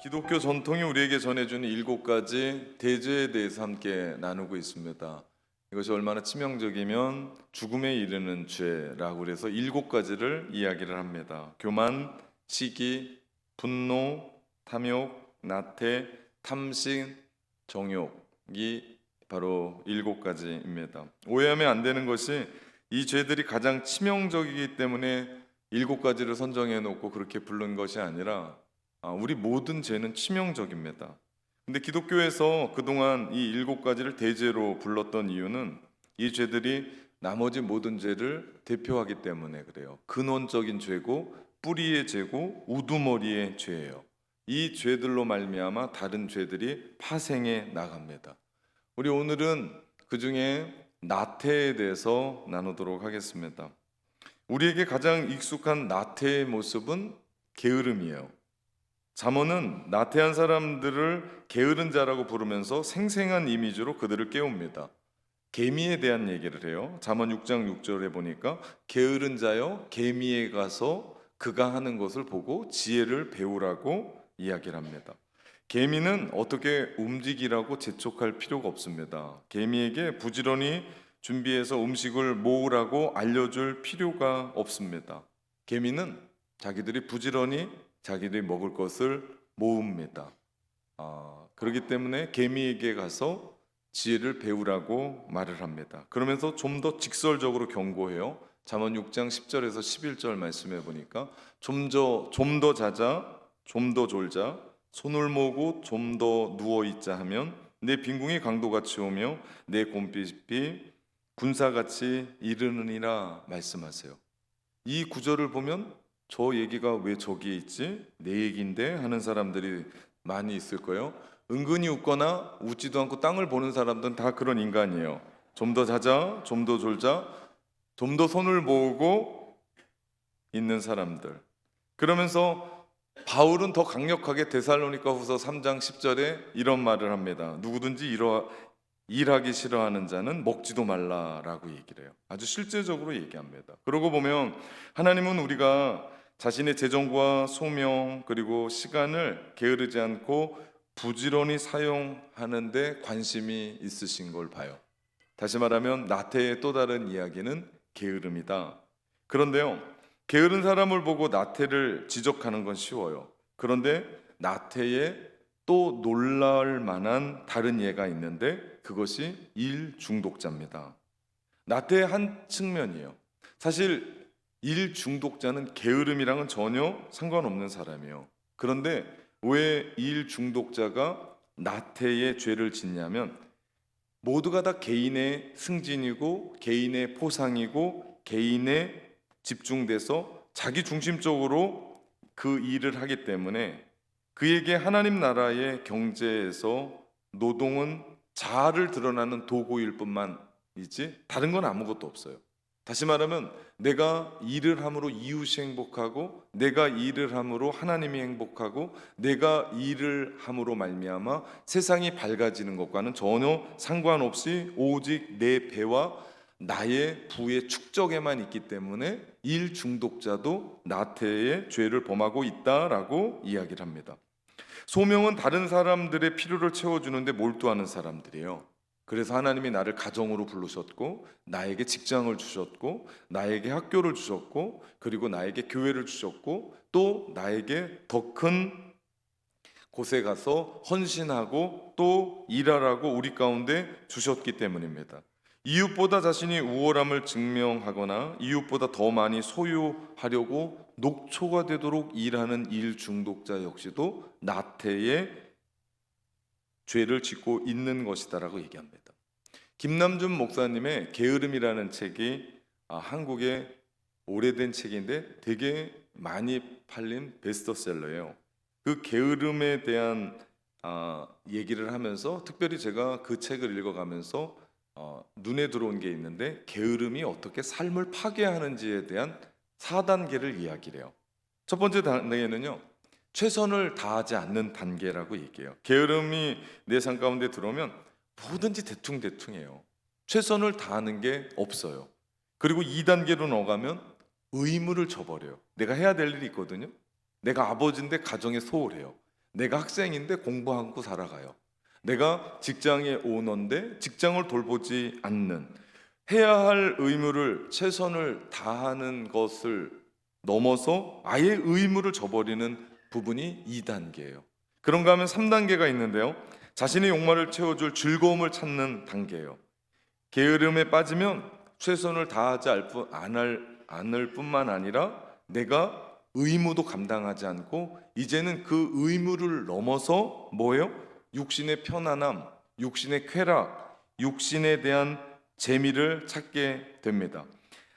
기독교 전통이 우리에게 전해주는 7가지 대죄에 대해서 함께 나누고 있습니다. 이것이 얼마나 치명적이면 죽음에 이르는 죄라고 해서 7가지를 이야기를 합니다. 교만, 시기, 분노, 탐욕, 나태, 탐심, 정욕이 바로 7가지입니다. 오해하면 안 되는 것이 이 죄들이 가장 치명적이기 때문에 7가지를 선정해 놓고 그렇게 부른 것이 아니라 우리 모든 죄는 치명적입니다. 근데 기독교에서 그동안 이 7가지를 대죄로 불렀던 이유는 이 죄들이 나머지 모든 죄를 대표하기 때문에 그래요. 근원적인 죄고 뿌리의 죄고 우두머리의 죄예요. 이 죄들로 말미암아 다른 죄들이 파생해 나갑니다. 우리 오늘은 그 중에 나태에 대해서 나누도록 하겠습니다. 우리에게 가장 익숙한 나태의 모습은 게으름이에요. 잠언은 나태한 사람들을 게으른 자라고 부르면서 생생한 이미지로 그들을 깨웁니다. 개미에 대한 얘기를 해요. 잠언 6장 6절에 보니까 게으른 자여 개미에 가서 그가 하는 것을 보고 지혜를 배우라고 이야기를 합니다. 개미는 어떻게 움직이라고 재촉할 필요가 없습니다. 개미에게 부지런히 준비해서 음식을 모으라고 알려줄 필요가 없습니다. 개미는 자기들이 부지런히 자기들이 먹을 것을 모읍니다. 그렇기 때문에 개미에게 가서 지혜를 배우라고 말을 합니다. 그러면서 좀 더 직설적으로 경고해요. 잠언 6장 10절에서 11절 말씀해 보니까 좀 더 자자, 좀 더 졸자, 손을 모으고 좀 더 누워 있자 하면 내 빈궁이 강도같이 오며 내 곰빛이 군사같이 이르느니라 말씀하세요. 이 구절을 보면 저 얘기가 왜 저기에 있지? 내 얘기인데 하는 사람들이 많이 있을 거예요. 은근히 웃거나 웃지도 않고 땅을 보는 사람들은 다 그런 인간이에요. 좀 더 자자, 좀 더 졸자, 좀 더 손을 모으고 있는 사람들. 그러면서 바울은 더 강력하게 데살로니가 후서 3장 10절에 이런 말을 합니다. 누구든지 일하기 싫어하는 자는 먹지도 말라라고 얘기를 해요. 아주 실제적으로 얘기합니다. 그러고 보면 하나님은 우리가 자신의 재정과 소명 그리고 시간을 게으르지 않고 부지런히 사용하는 데 관심이 있으신 걸 봐요. 다시 말하면 나태의 또 다른 이야기는 게으름이다. 그런데요, 게으른 사람을 보고 나태를 지적하는 건 쉬워요. 그런데 나태에 또 놀랄 만한 다른 예가 있는데 그것이 일 중독자입니다. 나태의 한 측면이에요. 사실 일 중독자는 게으름이랑은 전혀 상관없는 사람이에요. 그런데 왜 일 중독자가 나태의 죄를 짓냐면 모두가 다 개인의 승진이고 개인의 포상이고 개인에 집중돼서 자기 중심적으로 그 일을 하기 때문에 그에게 하나님 나라의 경제에서 노동은 자아를 드러나는 도구일 뿐만이지 다른 건 아무것도 없어요. 다시 말하면 내가 일을 함으로 이웃이 행복하고 내가 일을 함으로 하나님이 행복하고 내가 일을 함으로 말미암아 세상이 밝아지는 것과는 전혀 상관없이 오직 내 배와 나의 부의 축적에만 있기 때문에 일 중독자도 나태의 죄를 범하고 있다라고 이야기를 합니다. 소명은 다른 사람들의 필요를 채워주는데 몰두하는 사람들이에요. 그래서 하나님이 나를 가정으로 부르셨고 나에게 직장을 주셨고 나에게 학교를 주셨고 그리고 나에게 교회를 주셨고 또 나에게 더 큰 곳에 가서 헌신하고 또 일하라고 우리 가운데 주셨기 때문입니다. 이웃보다 자신이 우월함을 증명하거나 이웃보다 더 많이 소유하려고 녹초가 되도록 일하는 일 중독자 역시도 나태의 죄를 짓고 있는 것이다라고 얘기합니다. 김남준 목사님의 게으름이라는 책이 한국의 오래된 책인데 되게 많이 팔린 베스트셀러예요. 그 게으름에 대한 얘기를 하면서 특별히 제가 그 책을 읽어가면서 눈에 들어온 게 있는데 게으름이 어떻게 삶을 파괴하는지에 대한 4단계를 이야기를 해요. 첫 번째 단계는요, 최선을 다하지 않는 단계라고 얘기해요. 게으름이 내 삶 가운데 들어오면 뭐든지 대충대충해요. 최선을 다하는 게 없어요. 그리고 2단계로 넘어가면 의무를 저버려요. 내가 해야 될 일이 있거든요. 내가 아버지인데 가정에 소홀해요. 내가 학생인데 공부하고 살아가요. 내가 직장의 오너인데 직장을 돌보지 않는, 해야 할 의무를 최선을 다하는 것을 넘어서 아예 의무를 저버리는 부분이 2단계예요. 그런가 하면 3단계가 있는데요. 자신의 욕망을 채워줄 즐거움을 찾는 단계예요. 게으름에 빠지면 최선을 다하지 않을 뿐만 아니라 내가 의무도 감당하지 않고 이제는 그 의무를 넘어서 뭐예요? 육신의 편안함, 육신의 쾌락, 육신에 대한 재미를 찾게 됩니다.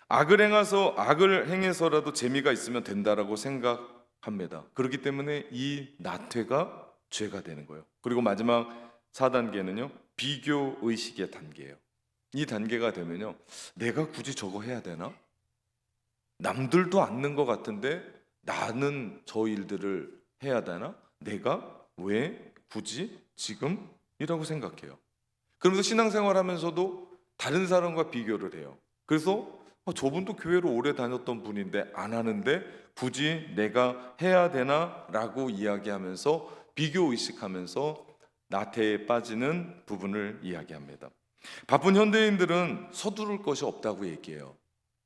악을 행해서라도 재미가 있으면 된다라고 생각합니다. 그렇기 때문에 이 나태가 죄가 되는 거예요. 그리고 마지막 4단계는요, 비교 의식의 단계예요. 이 단계가 되면요, 내가 굳이 저거 해야 되나? 남들도 않는 것 같은데 나는 저 일들을 해야 되나? 내가 왜 굳이 지금? 이라고 생각해요. 그러면서 신앙생활 하면서도 다른 사람과 비교를 해요. 그래서 저분도 교회로 오래 다녔던 분인데 안 하는데 굳이 내가 해야 되나? 라고 이야기하면서 비교 의식하면서 나태에 빠지는 부분을 이야기합니다. 바쁜 현대인들은 서두를 것이 없다고 얘기해요.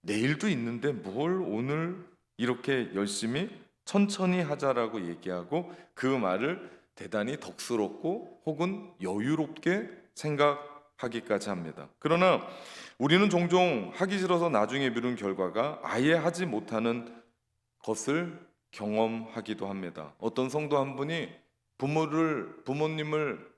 내일도 있는데 뭘 오늘 이렇게 열심히 천천히 하자라고 얘기하고 그 말을 대단히 덕스럽고 혹은 여유롭게 생각하기까지 합니다. 그러나 우리는 종종 하기 싫어서 나중에 미룬 결과가 아예 하지 못하는 것을 경험하기도 합니다. 어떤 성도 한 분이 부모님을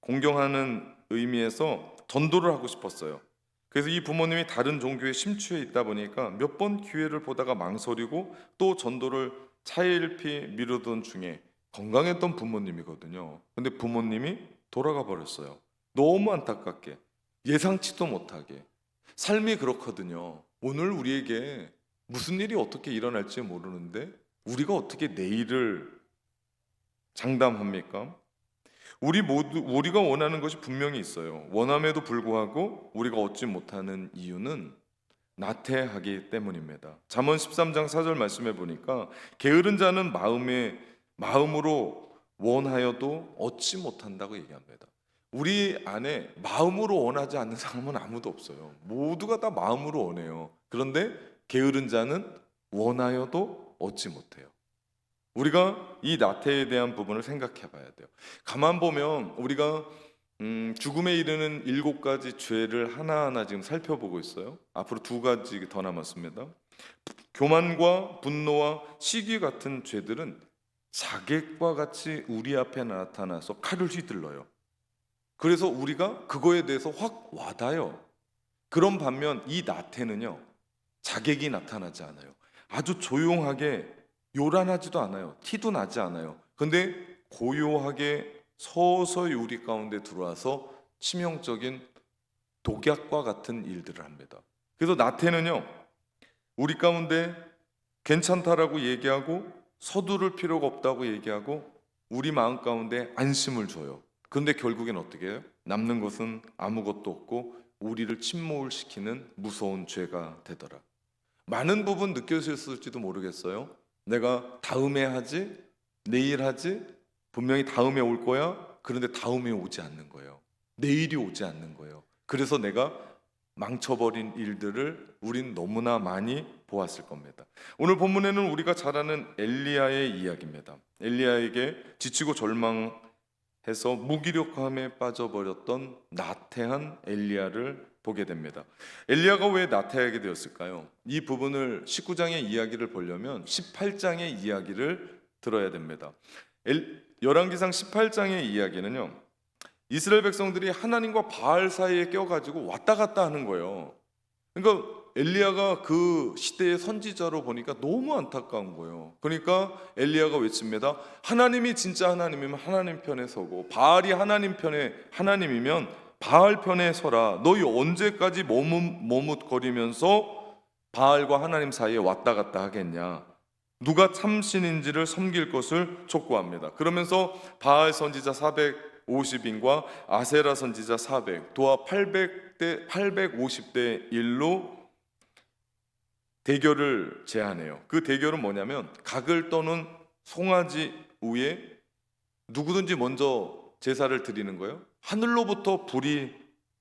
공경하는 의미에서 전도를 하고 싶었어요. 그래서 이 부모님이 다른 종교에 심취해 있다 보니까 몇 번 기회를 보다가 망설이고 또 전도를 차일피 미루던 중에 건강했던 부모님이거든요. 근데 부모님이 돌아가 버렸어요. 너무 안타깝게, 예상치도 못하게. 삶이 그렇거든요. 오늘 우리에게 무슨 일이 어떻게 일어날지 모르는데 우리가 어떻게 내일을 장담합니까? 우리가 원하는 것이 분명히 있어요. 원함에도 불구하고 우리가 얻지 못하는 이유는 나태하기 때문입니다. 잠언 13장 4절 말씀해 보니까 게으른 자는 마음으로 원하여도 얻지 못한다고 얘기합니다. 우리 안에 마음으로 원하지 않는 사람은 아무도 없어요. 모두가 다 마음으로 원해요. 그런데 게으른 자는 원하여도 얻지 못해요. 우리가 이 나태에 대한 부분을 생각해 봐야 돼요. 가만 보면 우리가 죽음에 이르는 7가지 죄를 하나하나 지금 살펴보고 있어요. 앞으로 2가지 더 남았습니다. 교만과 분노와 시기 같은 죄들은 자객과 같이 우리 앞에 나타나서 칼을 휘둘러요. 그래서 우리가 그거에 대해서 확 와닿아요. 그런 반면 이 나태는요, 자객이 나타나지 않아요. 아주 조용하게, 요란하지도 않아요. 티도 나지 않아요. 근데 고요하게 서서히 우리 가운데 들어와서 치명적인 독약과 같은 일들을 합니다. 그래서 나태는요, 우리 가운데 괜찮다라고 얘기하고 서두를 필요가 없다고 얘기하고 우리 마음 가운데 안심을 줘요. 그런데 결국엔 어떻게 해요? 남는 것은 아무것도 없고 우리를 침몰 시키는 무서운 죄가 되더라. 많은 부분 느껴졌을지도 모르겠어요. 내가 다음에 하지, 내일 하지, 분명히 다음에 올 거야. 그런데 다음에 오지 않는 거예요. 내일이 오지 않는 거예요. 그래서 내가 망쳐버린 일들을 우린 너무나 많이 보았을 겁니다. 오늘 본문에는 우리가 잘 아는 엘리야의 이야기입니다. 엘리야에게 지치고 절망해서 무기력함에 빠져버렸던 나태한 엘리야를 보게 됩니다. 엘리야가 왜 나태하게 되었을까요? 이 부분을 19장의 이야기를 보려면 18장의 이야기를 들어야 됩니다. 열왕기상 18장의 이야기는요, 이스라엘 백성들이 하나님과 바알 사이에 껴가지고 왔다 갔다 하는 거예요. 그러니까 엘리야가 그 시대의 선지자로 보니까 너무 안타까운 거예요. 그러니까 엘리야가 외칩니다. 하나님이 진짜 하나님이면 하나님 편에 서고 바알이 하나님 편에 하나님이면 바알 편에 서라. 너희 언제까지 머뭇거리면서 바알과 하나님 사이에 왔다 갔다 하겠냐. 누가 참신인지를 섬길 것을 촉구합니다. 그러면서 바알 선지자 450인과 아세라 선지자 400, 도합 850대 1로 대결을 제안해요. 그 대결은 뭐냐면 각을 떠는 송아지 후에 누구든지 먼저 제사를 드리는 거예요. 하늘로부터 불이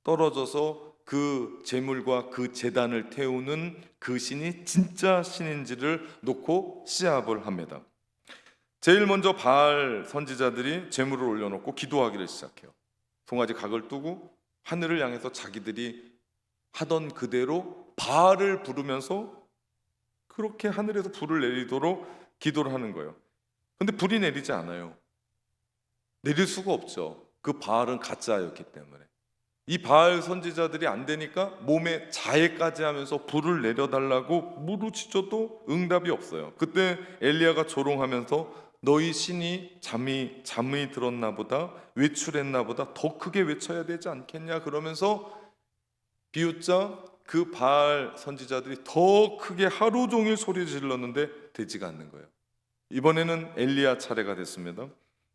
떨어져서 그 제물과 그 제단을 태우는 그 신이 진짜 신인지를 놓고 시합을 합니다. 제일 먼저 바알 선지자들이 제물을 올려놓고 기도하기를 시작해요. 송아지 각을 두고 하늘을 향해서 자기들이 하던 그대로 바알을 부르면서 그렇게 하늘에서 불을 내리도록 기도를 하는 거예요. 근데 불이 내리지 않아요. 내릴 수가 없죠. 그 바알은 가짜였기 때문에. 이 바알 선지자들이 안 되니까 몸에 자해까지 하면서 불을 내려달라고 무르짖어도 응답이 없어요. 그때 엘리야가 조롱하면서 너희 신이 잠이 들었나 보다, 외출했나 보다, 더 크게 외쳐야 되지 않겠냐 그러면서 비웃자 그 바알 선지자들이 더 크게 하루 종일 소리 질렀는데 되지가 않는 거예요. 이번에는 엘리야 차례가 됐습니다.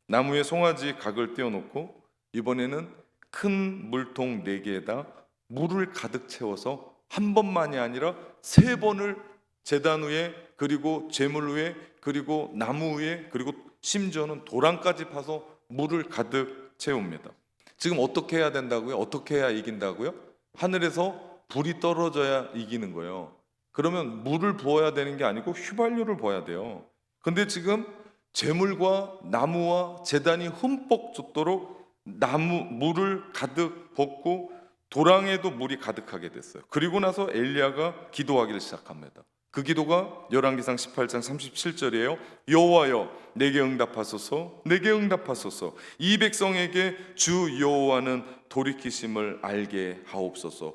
나무에 송아지 각을 띄워놓고 이번에는 큰 물통 4개에다 물을 가득 채워서 한 번만이 아니라 3번을 제단 위에, 그리고 제물 위에, 그리고 나무 위에, 그리고 심지어는 도랑까지 파서 물을 가득 채웁니다. 지금 어떻게 해야 된다고요? 어떻게 해야 이긴다고요? 하늘에서 불이 떨어져야 이기는 거예요. 그러면 물을 부어야 되는 게 아니고 휘발유를 부어야 돼요. 근데 지금 제물과 나무와 제단이 흠뻑 젖도록 물을 가득 붓고 도랑에도 물이 가득하게 됐어요. 그리고 나서 엘리야가 기도하기를 시작합니다. 그 기도가 열왕기상 18장 37절이에요. 여호와여 내게 응답하소서, 내게 응답하소서. 이 백성에게 주 여호와는 돌이키심을 알게 하옵소서.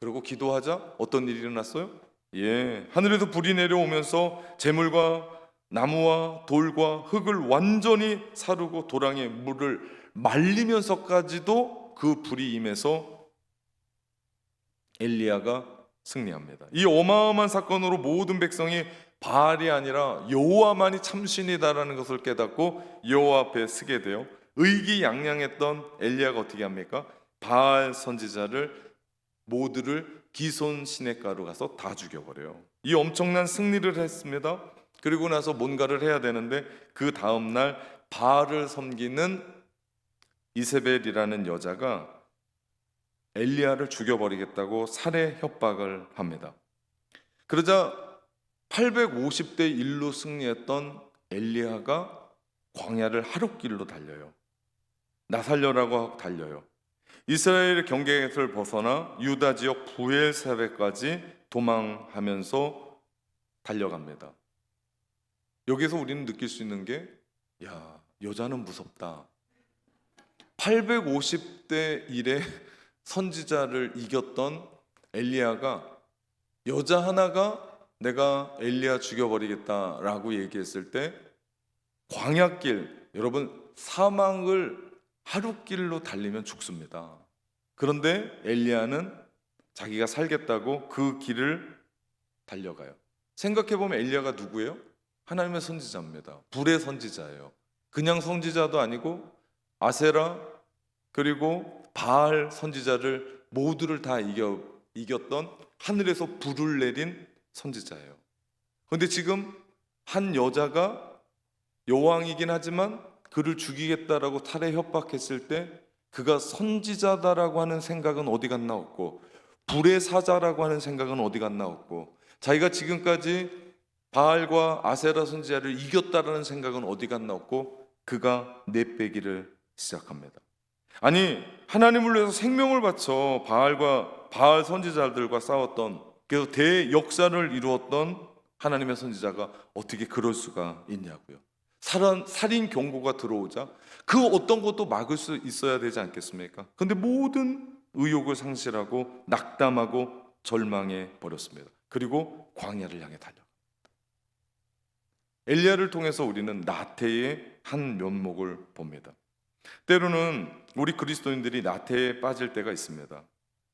그리고 기도하자 어떤 일이 일어났어요? 하늘에서 불이 내려오면서 제물과 나무와 돌과 흙을 완전히 사르고 도랑에 물을 말리면서까지도 그 불이 임해서 엘리야가 승리합니다. 이 어마어마한 사건으로 모든 백성이 바알이 아니라 여호와만이 참신이다라는 것을 깨닫고 여호와 앞에 서게 돼요. 의기양양했던 엘리야가 어떻게 합니까? 바알 선지자를 모두를 기손 시냇가로 가서 다 죽여버려요. 이 엄청난 승리를 했습니다. 그리고 나서 뭔가를 해야 되는데 그 다음날 바알을 섬기는 이세벨이라는 여자가 엘리야를 죽여버리겠다고 살해 협박을 합니다. 그러자 850대 1로 승리했던 엘리야가 광야를 하룻길로 달려요. 나 살려라고 하고 달려요. 이스라엘의 경계를 벗어나 유다 지역 부엘사베까지 도망하면서 달려갑니다. 여기서 우리는 느낄 수 있는 게 여자는 무섭다. 850대 1의 선지자를 이겼던 엘리야가 여자 하나가 내가 엘리야 죽여버리겠다라고 얘기했을 때 광야길, 여러분 사망을 하룻길로 달리면 죽습니다. 그런데 엘리야는 자기가 살겠다고 그 길을 달려가요. 생각해보면 엘리야가 누구예요? 하나님의 선지자입니다. 불의 선지자예요. 그냥 선지자도 아니고 아세라 그리고 바알 선지자를 모두를 다 이겼던 하늘에서 불을 내린 선지자예요. 그런데 지금 한 여자가 여왕이긴 하지만 그를 죽이겠다라고 살해 협박했을 때 그가 선지자다라고 하는 생각은 어디 갔나 없고 불의 사자라고 하는 생각은 어디 갔나 없고 자기가 지금까지 바알과 아세라 선지자를 이겼다라는 생각은 어디 갔나 없고 그가 내빼기를 시작합니다. 아니 하나님을 위해서 생명을 바쳐 바알 선지자들과 싸웠던 그래서 대역사를 이루었던 하나님의 선지자가 어떻게 그럴 수가 있냐고요. 살인 경고가 들어오자 그 어떤 것도 막을 수 있어야 되지 않겠습니까? 그런데 모든 의욕을 상실하고 낙담하고 절망해 버렸습니다. 그리고 광야를 향해 달려. 엘리야를 통해서 우리는 나태의 한 면목을 봅니다. 때로는 우리 그리스도인들이 나태에 빠질 때가 있습니다.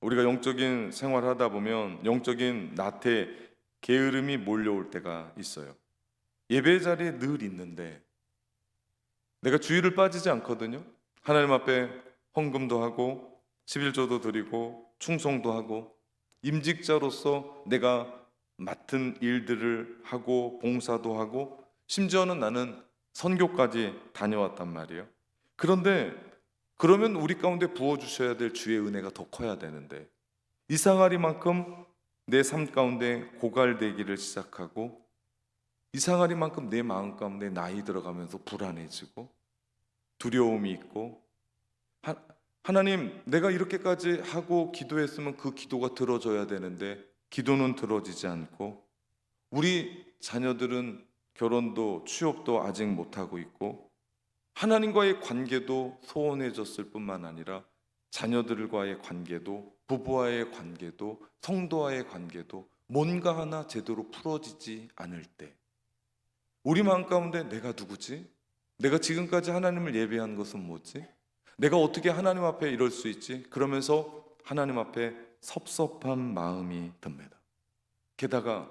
우리가 영적인 생활을 하다 보면 영적인 나태, 게으름이 몰려올 때가 있어요. 예배 자리에 늘 있는데 내가 주일을 빠지지 않거든요. 하나님 앞에 헌금도 하고 11조도 드리고 충성도 하고 임직자로서 내가 맡은 일들을 하고 봉사도 하고 심지어는 나는 선교까지 다녀왔단 말이에요. 그런데 그러면 우리 가운데 부어주셔야 될 주의 은혜가 더 커야 되는데 이상하리만큼 내 삶 가운데 고갈되기를 시작하고 이상하리만큼 내 마음 가운데 나이 들어가면서 불안해지고 두려움이 있고 하나님 내가 이렇게까지 하고 기도했으면 그 기도가 들어져야 되는데 기도는 들어지지 않고 우리 자녀들은 결혼도 취업도 아직 못하고 있고 하나님과의 관계도 소원해졌을 뿐만 아니라 자녀들과의 관계도 부부와의 관계도 성도와의 관계도 뭔가 하나 제대로 풀어지지 않을 때 우리 마음 가운데 내가 누구지? 내가 지금까지 하나님을 예배한 것은 뭐지? 내가 어떻게 하나님 앞에 이럴 수 있지? 그러면서 하나님 앞에 섭섭한 마음이 듭니다. 게다가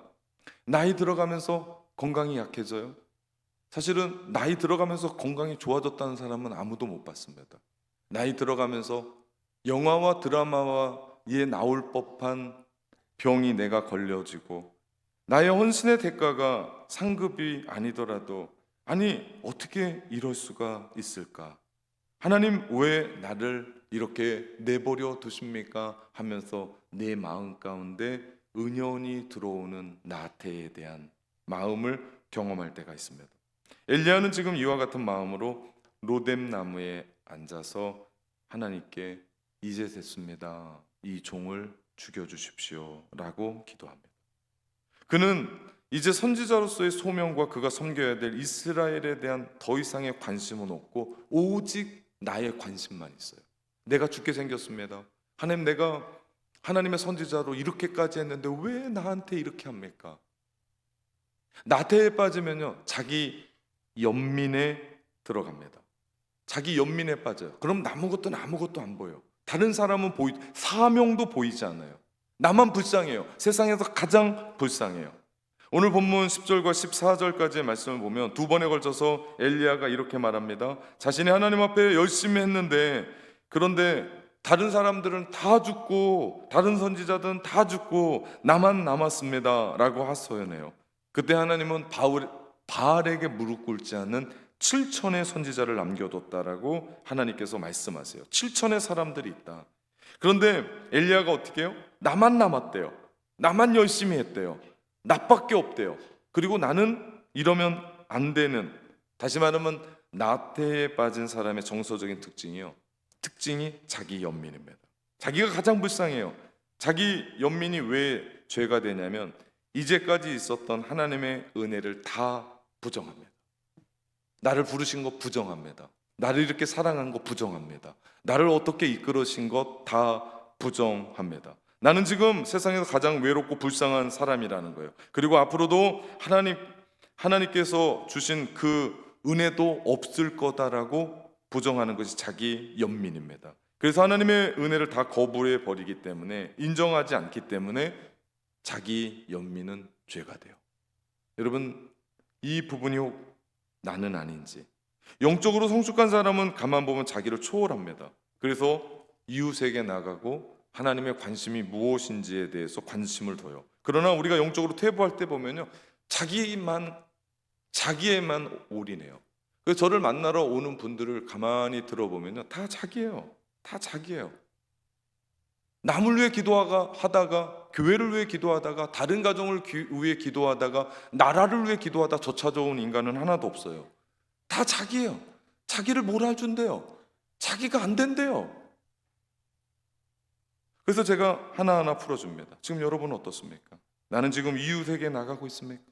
나이 들어가면서 건강이 약해져요. 사실은 나이 들어가면서 건강이 좋아졌다는 사람은 아무도 못 봤습니다. 나이 들어가면서 영화와 드라마에 나올 법한 병이 내가 걸려지고 나의 헌신의 대가가 상급이 아니더라도 아니 어떻게 이럴 수가 있을까? 하나님 왜 나를 이렇게 내버려 두십니까? 하면서 내 마음 가운데 은연히 들어오는 나태에 대한 마음을 경험할 때가 있습니다. 엘리야는 지금 이와 같은 마음으로 로뎀 나무에 앉아서 하나님께 이제 됐습니다. 이 종을 죽여주십시오 라고 기도합니다. 그는 이제 선지자로서의 소명과 그가 섬겨야 될 이스라엘에 대한 더 이상의 관심은 없고 오직 나의 관심만 있어요. 내가 죽게 생겼습니다. 하나님 내가 하나님의 선지자로 이렇게까지 했는데 왜 나한테 이렇게 합니까? 나태에 빠지면요 자기 연민에 들어갑니다. 자기 연민에 빠져요. 그럼 아무것도 안 보여. 다른 사람은 사명도 보이지 않아요. 나만 불쌍해요. 세상에서 가장 불쌍해요. 오늘 본문 10절과 14절까지의 말씀을 보면 두 번에 걸쳐서 엘리야가 이렇게 말합니다. 자신이 하나님 앞에 열심히 했는데 그런데 다른 사람들은 다 죽고 다른 선지자들은 다 죽고 나만 남았습니다 라고 하소연해요. 그때 하나님은 바알에게 무릎 꿇지 않는 7천의 선지자를 남겨뒀다라고 하나님께서 말씀하세요. 7천의 사람들이 있다. 그런데 엘리야가 어떻게 해요? 나만 남았대요. 나만 열심히 했대요. 나밖에 없대요. 그리고 나는 이러면 안 되는, 다시 말하면 나태에 빠진 사람의 정서적인 특징이 자기 연민입니다. 자기가 가장 불쌍해요. 자기 연민이 왜 죄가 되냐면 이제까지 있었던 하나님의 은혜를 다 부정합니다. 나를 부르신 것 부정합니다. 나를 이렇게 사랑한 것 부정합니다. 나를 어떻게 이끌으신 것 다 부정합니다. 나는 지금 세상에서 가장 외롭고 불쌍한 사람이라는 거예요. 그리고 앞으로도 하나님께서 주신 그 은혜도 없을 거다라고 부정하는 것이 자기 연민입니다. 그래서 하나님의 은혜를 다 거부해 버리기 때문에, 인정하지 않기 때문에 자기 연민은 죄가 돼요. 여러분, 이 부분이 혹 나는 아닌지, 영적으로 성숙한 사람은 가만 보면 자기를 초월합니다. 그래서 이웃에게 나가고 하나님의 관심이 무엇인지에 대해서 관심을 둬요. 그러나 우리가 영적으로 퇴보할 때 보면요, 자기에만 올인해요. 그래서 저를 만나러 오는 분들을 가만히 들어보면요, 다 자기예요. 다 자기예요. 남을 위해 기도하다가, 교회를 위해 기도하다가, 다른 가정을 위해 기도하다가, 나라를 위해 기도하다 저 찾아온 인간은 하나도 없어요. 다 자기예요. 자기를 몰아준대요. 자기가 안 된대요. 그래서 제가 하나하나 풀어줍니다. 지금 여러분은 어떻습니까? 나는 지금 이웃에게 나가고 있습니까?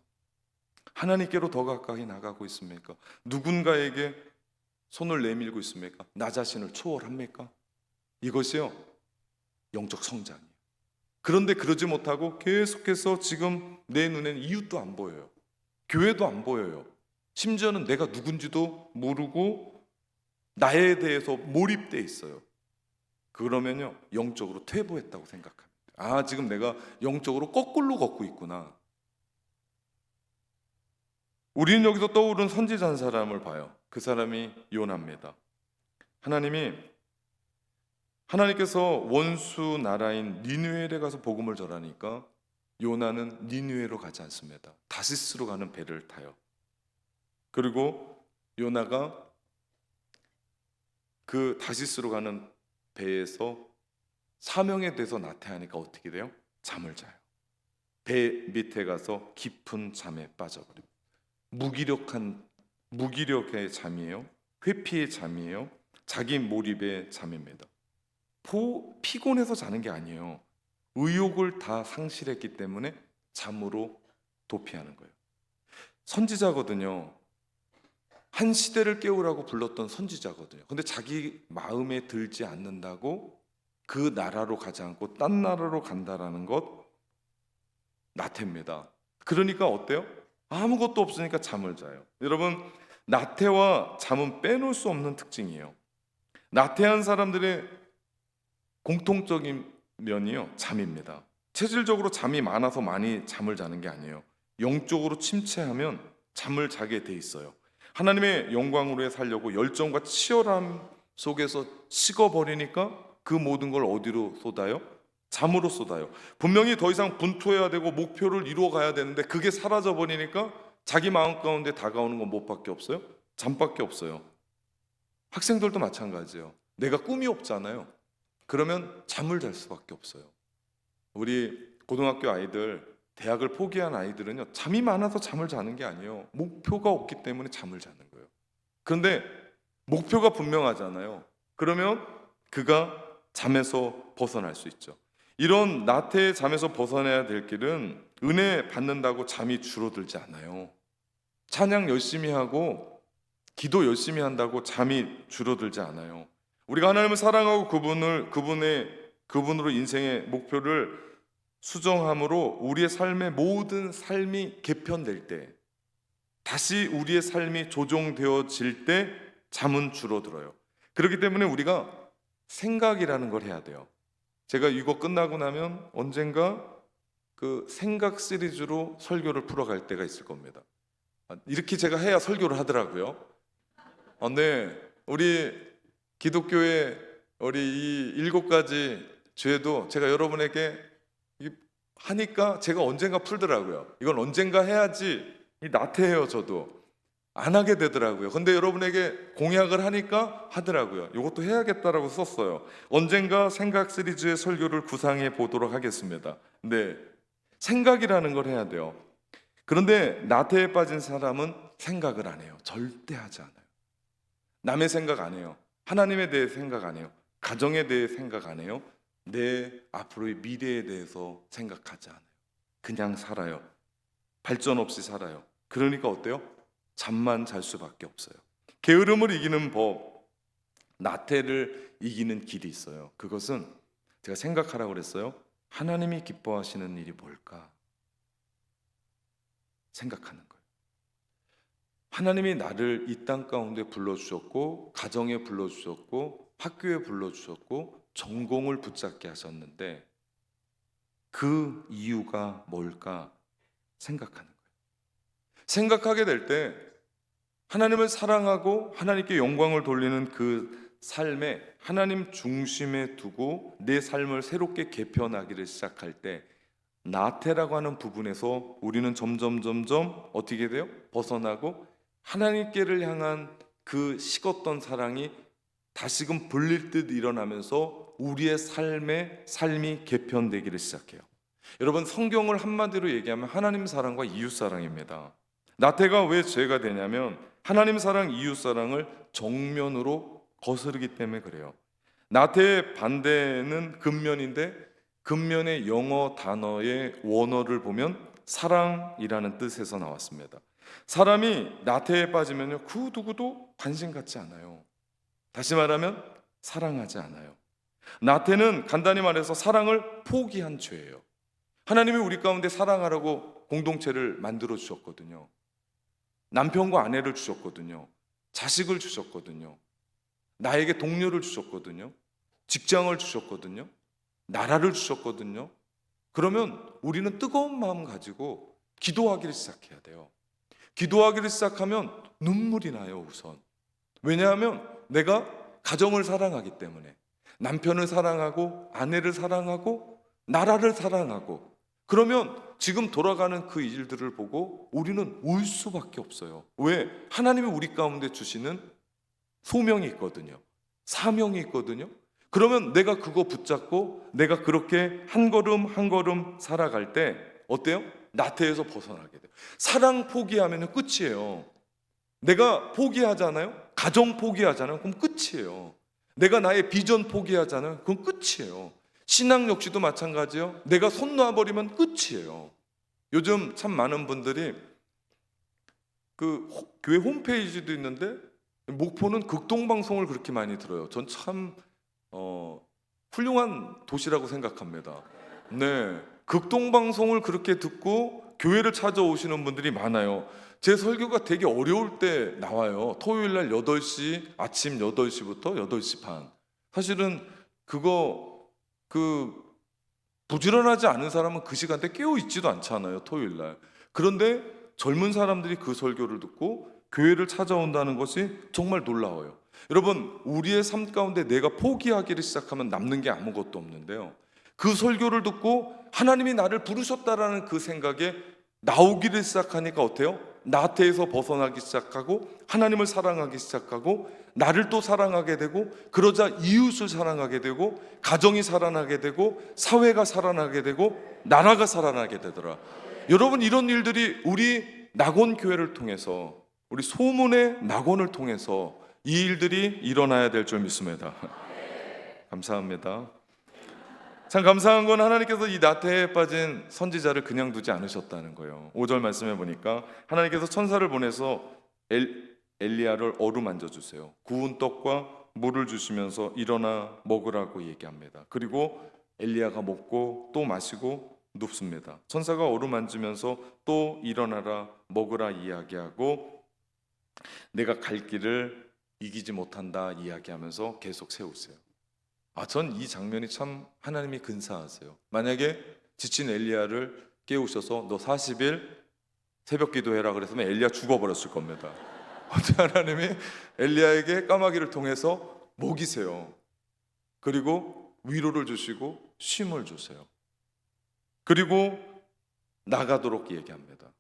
하나님께로 더 가까이 나가고 있습니까? 누군가에게 손을 내밀고 있습니까? 나 자신을 초월합니까? 이것이요, 영적 성장이에요. 그런데 그러지 못하고 계속해서 지금 내 눈에는 이웃도 안 보여요. 교회도 안 보여요. 심지어는 내가 누군지도 모르고 나에 대해서 몰입돼 있어요. 그러면요, 영적으로 퇴보했다고 생각합니다. 아, 지금 내가 영적으로 거꾸로 걷고 있구나. 우리는 여기서 떠오른 선지자 한 사람을 봐요. 그 사람이 요나입니다. 하나님께서 원수 나라인 니느웨에 가서 복음을 전하니까 요나는 니느웨로 가지 않습니다. 다시스로 가는 배를 타요. 그리고 요나가 그 다시스로 가는 배에서 사명에 대해서 나태하니까 어떻게 돼요? 잠을 자요. 배 밑에 가서 깊은 잠에 빠져버려요. 무기력의 잠이에요. 회피의 잠이에요. 자기 몰입의 잠입니다. 피곤해서 자는 게 아니에요. 의욕을 다 상실했기 때문에 잠으로 도피하는 거예요. 선지자거든요. 한 시대를 깨우라고 불렀던 선지자거든요. 근데 자기 마음에 들지 않는다고 그 나라로 가지 않고 딴 나라로 간다라는 것, 나태입니다. 그러니까 어때요? 아무것도 없으니까 잠을 자요. 여러분, 나태와 잠은 빼놓을 수 없는 특징이에요. 나태한 사람들의 공통적인 면이요, 잠입니다. 체질적으로 잠이 많아서 많이 잠을 자는 게 아니에요. 영적으로 침체하면 잠을 자게 돼 있어요. 하나님의 영광으로 살려고 열정과 치열함 속에서 식어버리니까 그 모든 걸 어디로 쏟아요? 잠으로 쏟아요. 분명히 더 이상 분투해야 되고 목표를 이루어 가야 되는데 그게 사라져 버리니까 자기 마음 가운데 다가오는 건 뭐밖에 없어요? 잠밖에 없어요. 학생들도 마찬가지예요. 내가 꿈이 없잖아요. 그러면 잠을 잘 수밖에 없어요. 우리 고등학교 아이들, 대학을 포기한 아이들은요, 잠이 많아서 잠을 자는 게 아니에요. 목표가 없기 때문에 잠을 자는 거예요. 그런데 목표가 분명하잖아요. 그러면 그가 잠에서 벗어날 수 있죠. 이런 나태의 잠에서 벗어나야 될 길은 은혜 받는다고 잠이 줄어들지 않아요. 찬양 열심히 하고 기도 열심히 한다고 잠이 줄어들지 않아요. 우리가 하나님을 사랑하고 그분으로 인생의 목표를 수정함으로 우리의 삶의 모든 삶이 개편될 때, 다시 우리의 삶이 조정되어질 때 잠은 줄어들어요. 그렇기 때문에 우리가 생각이라는 걸 해야 돼요. 제가 이거 끝나고 나면 언젠가 그 생각 시리즈로 설교를 풀어갈 때가 있을 겁니다. 이렇게 제가 해야 설교를 하더라고요. 네, 우리 기독교의 우리 이 7가지 죄도 제가 여러분에게 하니까 제가 언젠가 풀더라고요. 이건 언젠가 해야지. 나태해요. 저도 안 하게 되더라고요. 근데 여러분에게 공약을 하니까 하더라고요. 이것도 해야겠다라고 썼어요. 언젠가 생각 시리즈의 설교를 구상해 보도록 하겠습니다. 네, 생각이라는 걸 해야 돼요. 그런데 나태에 빠진 사람은 생각을 안 해요. 절대 하지 않아요. 남의 생각 안 해요. 하나님에 대해 생각 안 해요. 가정에 대해 생각 안 해요. 내 앞으로의 미래에 대해서 생각하지 않아요. 그냥 살아요. 발전 없이 살아요. 그러니까 어때요? 잠만 잘 수밖에 없어요. 게으름을 이기는 법, 나태를 이기는 길이 있어요. 그것은 제가 생각하라고 그랬어요. 하나님이 기뻐하시는 일이 뭘까? 생각하는 거예요. 하나님이 나를 이 땅 가운데 불러주셨고, 가정에 불러주셨고, 학교에 불러주셨고, 전공을 붙잡게 하셨는데 그 이유가 뭘까 생각하는 거예요. 생각하게 될 때 하나님을 사랑하고 하나님께 영광을 돌리는 그 삶에 하나님 중심에 두고 내 삶을 새롭게 개편하기를 시작할 때 나태라고 하는 부분에서 우리는 점점 어떻게 돼요? 벗어나고 하나님께를 향한 그 식었던 사랑이 다시금 불릴 듯 일어나면서 우리의 삶이 개편되기를 시작해요. 여러분, 성경을 한마디로 얘기하면 하나님 사랑과 이웃 사랑입니다. 나태가 왜 죄가 되냐면 하나님 사랑, 이웃 사랑을 정면으로 거스르기 때문에 그래요. 나태의 반대는 근면인데 근면의 영어 단어의 원어를 보면 사랑이라는 뜻에서 나왔습니다. 사람이 나태에 빠지면요, 그 누구도 관심 갖지 않아요. 다시 말하면 사랑하지 않아요. 나태는 간단히 말해서 사랑을 포기한 죄예요. 하나님이 우리 가운데 사랑하라고 공동체를 만들어 주셨거든요. 남편과 아내를 주셨거든요. 자식을 주셨거든요. 나에게 동료를 주셨거든요. 직장을 주셨거든요. 나라를 주셨거든요. 그러면 우리는 뜨거운 마음 가지고 기도하기를 시작해야 돼요. 기도하기를 시작하면 눈물이 나요, 우선. 왜냐하면 내가 가정을 사랑하기 때문에, 남편을 사랑하고 아내를 사랑하고 나라를 사랑하고 그러면 지금 돌아가는 그 일들을 보고 우리는 울 수밖에 없어요. 왜? 하나님이 우리 가운데 주시는 소명이 있거든요. 사명이 있거든요. 그러면 내가 그거 붙잡고 내가 그렇게 한 걸음 한 걸음 살아갈 때 어때요? 나태에서 벗어나게 돼요. 사랑 포기하면 끝이에요. 내가 포기하잖아요. 가정 포기하잖아요. 그럼 끝이에요. 내가 나의 비전 포기하잖아요. 그건 끝이에요. 신앙 역시도 마찬가지예요. 내가 손 놔버리면 끝이에요. 요즘 참 많은 분들이 그 교회 홈페이지도 있는데 목포는 극동방송을 그렇게 많이 들어요. 전 참 훌륭한 도시라고 생각합니다. 네, 극동방송을 그렇게 듣고 교회를 찾아오시는 분들이 많아요. 제 설교가 되게 어려울 때 나와요. 토요일 날 8시, 아침 8시부터 8시 반. 사실은 그거 부지런하지 않은 사람은 그 시간대 깨어 있지도 않잖아요, 토요일 날. 그런데 젊은 사람들이 그 설교를 듣고 교회를 찾아온다는 것이 정말 놀라워요. 여러분, 우리의 삶 가운데 내가 포기하기를 시작하면 남는 게 아무것도 없는데요. 그 설교를 듣고 하나님이 나를 부르셨다라는 그 생각에 나오기를 시작하니까 어때요? 나태에서 벗어나기 시작하고 하나님을 사랑하기 시작하고 나를 또 사랑하게 되고 그러자 이웃을 사랑하게 되고 가정이 살아나게 되고 사회가 살아나게 되고 나라가 살아나게 되더라. 여러분, 이런 일들이 우리 낙원교회를 통해서 우리 소문의 낙원을 통해서 이 일들이 일어나야 될 줄 믿습니다. 감사합니다. 참 감사한 건 하나님께서 이 나태에 빠진 선지자를 그냥 두지 않으셨다는 거예요. 5절 말씀해 보니까 하나님께서 천사를 보내서 엘리야를 어루만져 주세요. 구운 떡과 물을 주시면서 일어나 먹으라고 얘기합니다. 그리고 엘리야가 먹고 또 마시고 눕습니다. 천사가 어루만지면서 또 일어나라 먹으라 이야기하고 내가 갈 길을 이기지 못한다 이야기하면서 계속 세우세요. 전 이 장면이 참 하나님이 근사하세요. 만약에 지친 엘리야를 깨우셔서 너 40일 새벽 기도해라 그랬으면 엘리야 죽어버렸을 겁니다. 하나님이 엘리야에게 까마귀를 통해서 먹이세요. 그리고 위로를 주시고 쉼을 주세요. 그리고 나가도록 얘기합니다.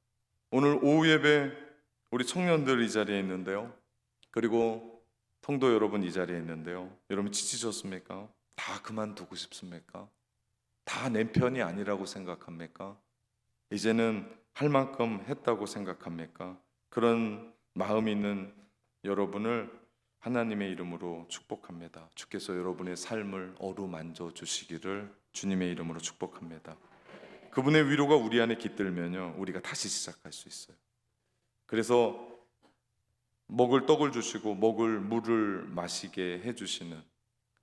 오늘 오후 예배 우리 청년들 이 자리에 있는데요. 그리고 성도 여러분 이 자리에 있는데요. 여러분 지치셨습니까? 다 그만두고 싶습니까? 다 내 편이 아니라고 생각합니까? 이제는 할 만큼 했다고 생각합니까? 그런 마음이 있는 여러분을 하나님의 이름으로 축복합니다. 주께서 여러분의 삶을 어루만져 주시기를 주님의 이름으로 축복합니다. 그분의 위로가 우리 안에 깃들면요, 우리가 다시 시작할 수 있어요. 그래서 먹을 떡을 주시고 먹을 물을 마시게 해주시는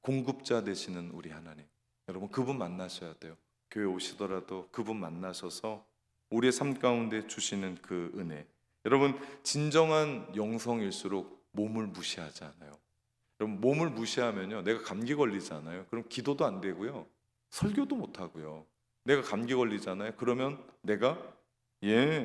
공급자 되시는 우리 하나님, 여러분 그분 만나셔야 돼요. 교회 오시더라도 그분 만나셔서 우리의 삶 가운데 주시는 그 은혜. 여러분, 진정한 영성일수록 몸을 무시하지 않아요. 여러분, 몸을 무시하면요, 내가 감기 걸리잖아요. 그럼 기도도 안 되고요, 설교도 못 하고요. 내가 감기 걸리잖아요. 그러면 내가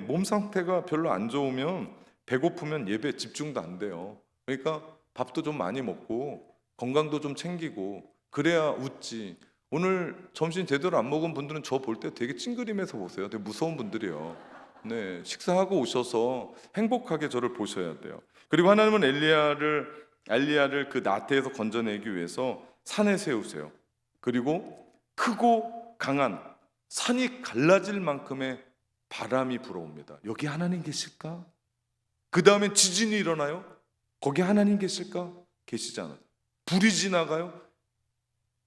몸 상태가 별로 안 좋으면 배고프면 예배 집중도 안 돼요. 그러니까 밥도 좀 많이 먹고 건강도 좀 챙기고 그래야 웃지. 오늘 점심 제대로 안 먹은 분들은 저 볼 때 되게 찡그리면서 보세요. 되게 무서운 분들이에요. 네, 식사하고 오셔서 행복하게 저를 보셔야 돼요. 그리고 하나님은 엘리야를 그 나태에서 건져내기 위해서 산에 세우세요. 그리고 크고 강한 산이 갈라질 만큼의 바람이 불어옵니다. 여기 하나님 계실까? 그 다음에 지진이 일어나요. 거기 하나님 계실까? 계시지 않아요. 불이 지나가요.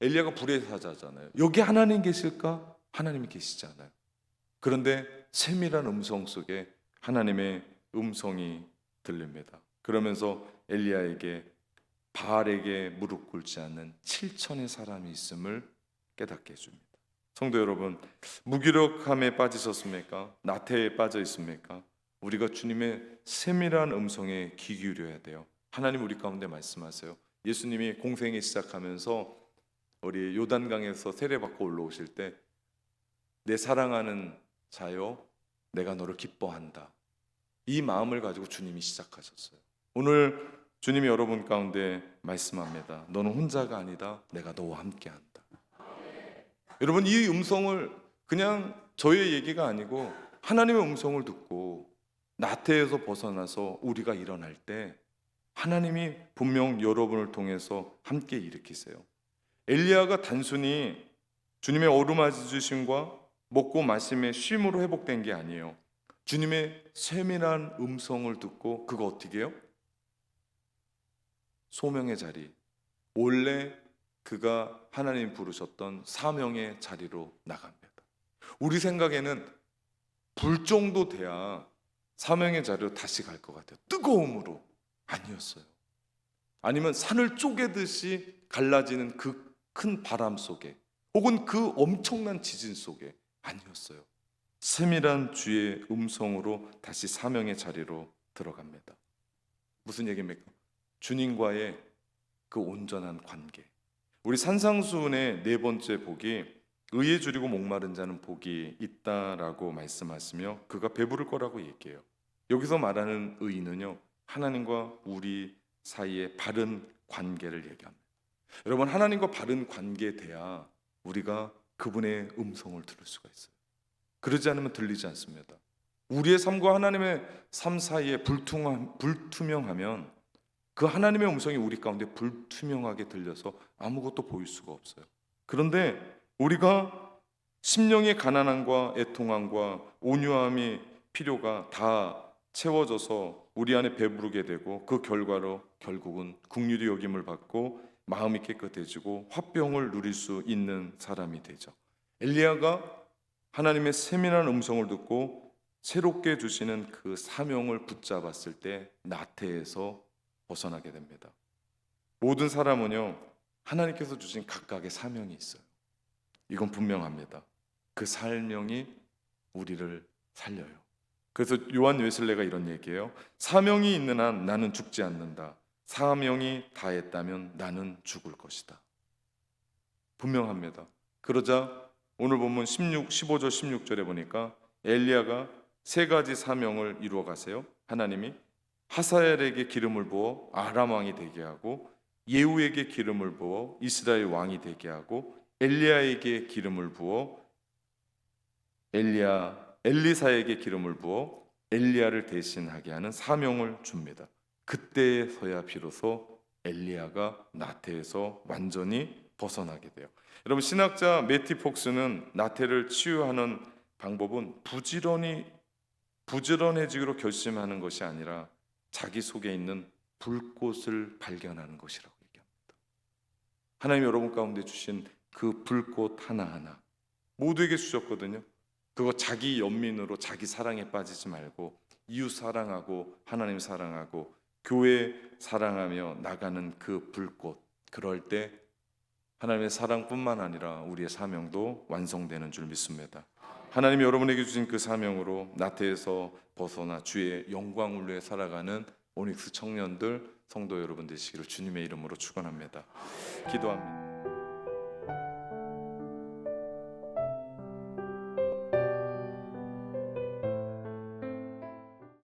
엘리야가 불의 사자잖아요. 여기 하나님 계실까? 하나님이 계시지 않아요. 그런데 세밀한 음성 속에 하나님의 음성이 들립니다. 그러면서 엘리야에게 바알에게 무릎 꿇지 않는 7천의 사람이 있음을 깨닫게 해줍니다. 성도 여러분, 무기력함에 빠지셨습니까? 나태에 빠져 있습니까? 우리가 주님의 세밀한 음성에 귀 기울여야 돼요. 하나님 우리 가운데 말씀하세요. 예수님이 공생애 시작하면서 우리 요단강에서 세례받고 올라오실 때 내 사랑하는 자여 내가 너를 기뻐한다, 이 마음을 가지고 주님이 시작하셨어요. 오늘 주님이 여러분 가운데 말씀합니다. 너는 혼자가 아니다. 내가 너와 함께한다. 여러분, 이 음성을 그냥 저의 얘기가 아니고 하나님의 음성을 듣고 나태에서 벗어나서 우리가 일어날 때 하나님이 분명 여러분을 통해서 함께 일으키세요. 엘리야가 단순히 주님의 어루맞이 주심과 먹고 마심의 쉼으로 회복된 게 아니에요. 주님의 세밀한 음성을 듣고 그거 어떻게 해요? 소명의 자리, 원래 그가 하나님 부르셨던 사명의 자리로 나갑니다. 우리 생각에는 불 정도 돼야 사명의 자리로 다시 갈 것 같아요. 뜨거움으로. 아니었어요. 아니면 산을 쪼개듯이 갈라지는 그 큰 바람 속에, 혹은 그 엄청난 지진 속에. 아니었어요. 세밀한 주의 음성으로 다시 사명의 자리로 들어갑니다. 무슨 얘기입니까? 주님과의 그 온전한 관계. 우리 산상수훈의 네 번째 복이 의에 줄이고 목마른 자는 복이 있다라고 말씀하시며 그가 배부를 거라고 얘기해요. 여기서 말하는 의는요, 하나님과 우리 사이의 바른 관계를 얘기합니다. 여러분, 하나님과 바른 관계에 돼야 우리가 그분의 음성을 들을 수가 있어요. 그러지 않으면 들리지 않습니다. 우리의 삶과 하나님의 삶 사이에 불투명하면 그 하나님의 음성이 우리 가운데 불투명하게 들려서 아무것도 보일 수가 없어요. 그런데 우리가 심령의 가난함과 애통함과 온유함이 필요가 다 채워져서 우리 안에 배부르게 되고 그 결과로 결국은 긍휼히 여김을 받고 마음이 깨끗해지고 화평을 누릴 수 있는 사람이 되죠. 엘리야가 하나님의 세밀한 음성을 듣고 새롭게 주시는 그 사명을 붙잡았을 때 나태에서 벗어나게 됩니다. 모든 사람은요, 하나님께서 주신 각각의 사명이 있어요. 이건 분명합니다. 그 사명이 우리를 살려요. 그래서 요한 웨슬레가 이런 얘기해요. 사명이 있는 한 나는 죽지 않는다. 사명이 다했다면 나는 죽을 것이다. 분명합니다. 그러자 오늘 본문 15절 16절에 보니까 엘리야가 세 가지 사명을 이루어 가세요. 하나님이 하사엘에게 기름을 부어 아람 왕이 되게 하고, 예후에게 기름을 부어 이스라엘 왕이 되게 하고, 엘리야에게 기름을 부어 엘리사에게 기름을 부어 엘리야를 대신하게 하는 사명을 줍니다. 그때서야 비로소 엘리야가 나태에서 완전히 벗어나게 돼요. 여러분, 신학자 매티 폭스는 나태를 치유하는 방법은 부지런해지기로 결심하는 것이 아니라 자기 속에 있는 불꽃을 발견하는 것이라고 얘기합니다. 하나님 여러분 가운데 주신 그 불꽃 하나하나 모두에게 주셨거든요. 그거 자기 연민으로 자기 사랑에 빠지지 말고 이웃 사랑하고 하나님 사랑하고 교회 사랑하며 나가는 그 불꽃, 그럴 때 하나님의 사랑뿐만 아니라 우리의 사명도 완성되는 줄 믿습니다. 하나님이 여러분에게 주신 그 사명으로 나태에서 벗어나 주의 영광을 위해 살아가는 오닉스 청년들, 성도 여러분 되시기를 주님의 이름으로 축원합니다. 기도합니다.